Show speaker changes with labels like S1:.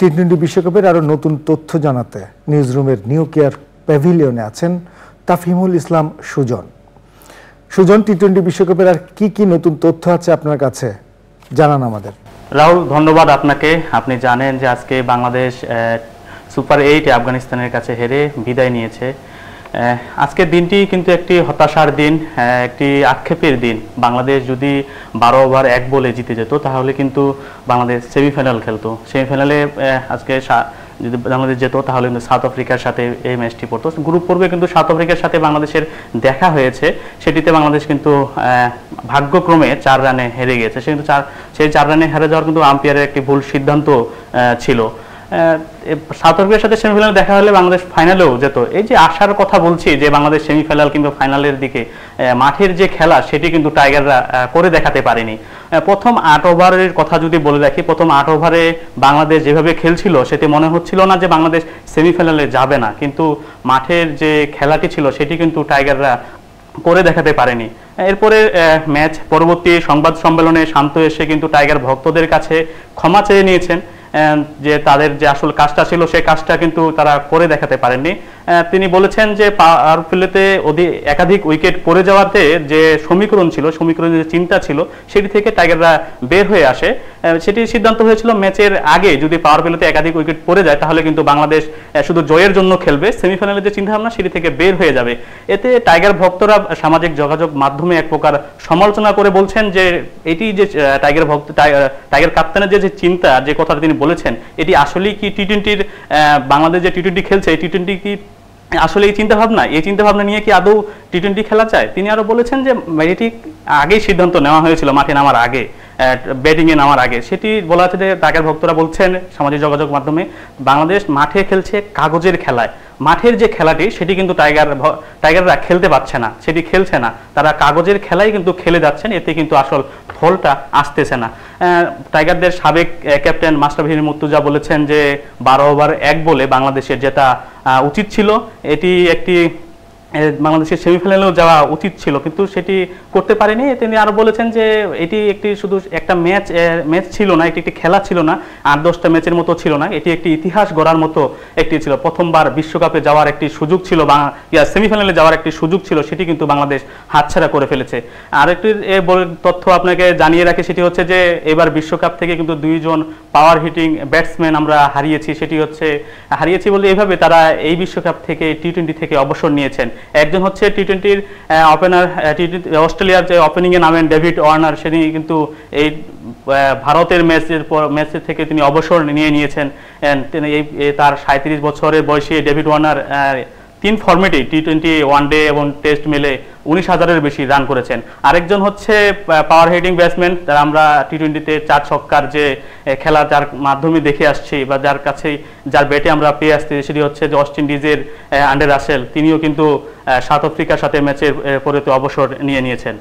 S1: টি-20 বিশ্বকাপের আরও নতুন তথ্য জানাতে নিউজরুমের নিউ কেয়ার প্যাভিলিয়নে আছেন তাফহিমুল ইসলাম সুজন। সুজন, টি-20 বিশ্বকাপের আর কি কি নতুন তথ্য আছে আপনার কাছে জানান আমাদের।
S2: রাহুল, ধন্যবাদ আপনাকে। আপনি জানেন যে আজকে বাংলাদেশ সুপার 8 আফগানিস্তানের কাছে হেরে বিদায় নিয়েছে। আজকের দিনটি কিন্তু একটি হতাশার দিন, একটি আক্ষেপের দিন। বাংলাদেশ যদি 12 ওভার 1 বলে জিতে যেত তাহলে কিন্তু বাংলাদেশ সেমিফাইনাল খেলতো। সেমিফাইনালে আজকে যদি বাংলাদেশ যেত তাহলে কিন্তু সাউথ আফ্রিকার সাথে এই ম্যাচটি পড়তো। গ্রুপ পর্বে কিন্তু সাউথ আফ্রিকার সাথে বাংলাদেশের দেখা হয়েছে, সেটিতে বাংলাদেশ কিন্তু ভাগ্যক্রমে 4 রানে হেরে গেছে। সেই 4 রানে হেরে যাওয়ার কিন্তু আম্পায়ারের একটি ভুল সিদ্ধান্ত ছিল। সাউথ আফ্রিকার সাথে সেমিফাইনালে দেখা হলে বাংলাদেশ ফাইনালেও যেত। এই যে আশার কথা বলছি যে বাংলাদেশ সেমিফাইনাল কিংবা ফাইনালের দিকে, মাঠের যে খেলা সেটি কিন্তু টাইগাররা করে দেখাতে পারেনি। প্রথম 8 ওভারের কথা যদি বলে রাখি, প্রথম 8 ওভারে বাংলাদেশ যেভাবে খেলছিল সেটি মনে হচ্ছিল না যে বাংলাদেশ সেমিফাইনালে যাবে না, কিন্তু মাঠের যে খেলাটি ছিল সেটি কিন্তু টাইগাররা করে দেখাতে পারেনি। এরপরে ম্যাচ পরবর্তী সংবাদ সম্মেলনে শান্ত এসে কিন্তু টাইগার ভক্তদের কাছে ক্ষমা চেয়ে নিয়েছেন যে তাদের যে আসল কাজটা ছিল সেই কাজটা কিন্তু তারা করে দেখাতে পারেননি। তিনি বলেছেন যে পাওয়ার প্লেতে একাধিক উইকেট পড়ে যাওয়াতে যে সমীকরণ ছিল, সমীকরণের যে চিন্তা ছিল সেটি থেকে টাইগাররা বের হয়ে আসে। সেটি সিদ্ধান্ত হয়েছিল ম্যাচের আগে যদি পাওয়ার প্লেতে একাধিক উইকেট পড়ে যায় তাহলে কিন্তু বাংলাদেশ শুধু জয়ের জন্য খেলবে, সেমিফাইনালের যে চিন্তাভাবনা সেটি থেকে বের হয়ে যাবে। এতে টাইগার ভক্তরা সামাজিক যোগাযোগ মাধ্যমে এক প্রকার সমালোচনা করে বলছেন যে এটি যে টাইগার কাপ্তানের যে চিন্তা, যে কথাটা তিনি বলেছেন, এটি আসলেই কি টি-20-র বাংলাদেশ যে টি-20 খেলছে এই টি-20 কি আসলে এই চিন্তাভাবনা নিয়ে কি আদৌ টি-20 খেলা চায়? তিনি আরো বলেছেন যে এটি আগেই সিদ্ধান্ত নেওয়া হয়েছিল মাঠে নামার আগে, ব্যাটিংয়ে নামার আগে। সেটি বলা হচ্ছে যে টাইগার ভক্তরা বলছেন সামাজিক যোগাযোগ মাধ্যমে বাংলাদেশ মাঠে খেলছে কাগজের খেলায়। মাঠের যে খেলাটি সেটি কিন্তু টাইগাররা খেলতে পারছে না, সেটি খেলছে না, তারা কাগজের খেলাই কিন্তু খেলে যাচ্ছেন, এতে কিন্তু আসল ফলটা আসতেছে না। টাইগারদের সাবেক ক্যাপ্টেন মাশরাফি মুর্তজা বলেছেন যে 12 ওভার 1 বলে বাংলাদেশের যেটা উচিত ছিল, এটি একটি বাংলাদেশের সেমিফাইনালেও যাওয়া উচিত ছিল, কিন্তু সেটি করতে পারেনি। তিনি আরো বলেছেন যে এটি একটি শুধু একটা ম্যাচ ছিল না, এটি একটি খেলা ছিল না, 8-10টা ম্যাচের মতো ছিল না, এটি একটি ইতিহাস গড়ার মতো একটি ছিল। প্রথমবার বিশ্বকাপে যাওয়ার একটি সুযোগ ছিল, সেমিফাইনালে যাওয়ার একটি সুযোগ ছিল, সেটি কিন্তু বাংলাদেশ হাতছাড়া করে ফেলেছে। আরেকটি তথ্য আপনাকে জানিয়ে রাখি, সেটি হচ্ছে যে এবার বিশ্বকাপ থেকে কিন্তু 2 জন পাওয়ার হিটিং ব্যাটসম্যান আমরা হারিয়েছি। সেটি হচ্ছে হারিয়েছি বলে এইভাবে তারা এই বিশ্বকাপ থেকে টি-20 থেকে অবসর নিয়েছেন। একজন হচ্ছে টি-20-র ওপেনার, অস্ট্রেলিয়ার যে ওপেনিংয়ে নামেন ডেভিড ওয়ার্নার, সেটি কিন্তু এই ভারতের ম্যাচের থেকে তিনি অবসর নিয়েছেন। তার 37 বছরের বয়সী ডেভিড ওয়ার্নার 3 ফরম্যাটে টি-20, ওয়ানডে এবং টেস্ট মিলে 19,000-এর বেশি রান করেছেন। আরেকজন হচ্ছে পাওয়ার হিটিং ব্যাটসম্যান, যারা আমরা টি-20-তে 4 ছক্কার যে খেলা যার মাধ্যমে দেখে আসছি বা যার ব্যাটে আমরা পেয়ে আসছি, সেটি হচ্ছে যে ওয়েস্ট ইন্ডিজের আন্ডে রাসেল। তিনিও কিন্তু সাউথ আফ্রিকার সাথে ম্যাচের পরে অবসর নিয়েছেন।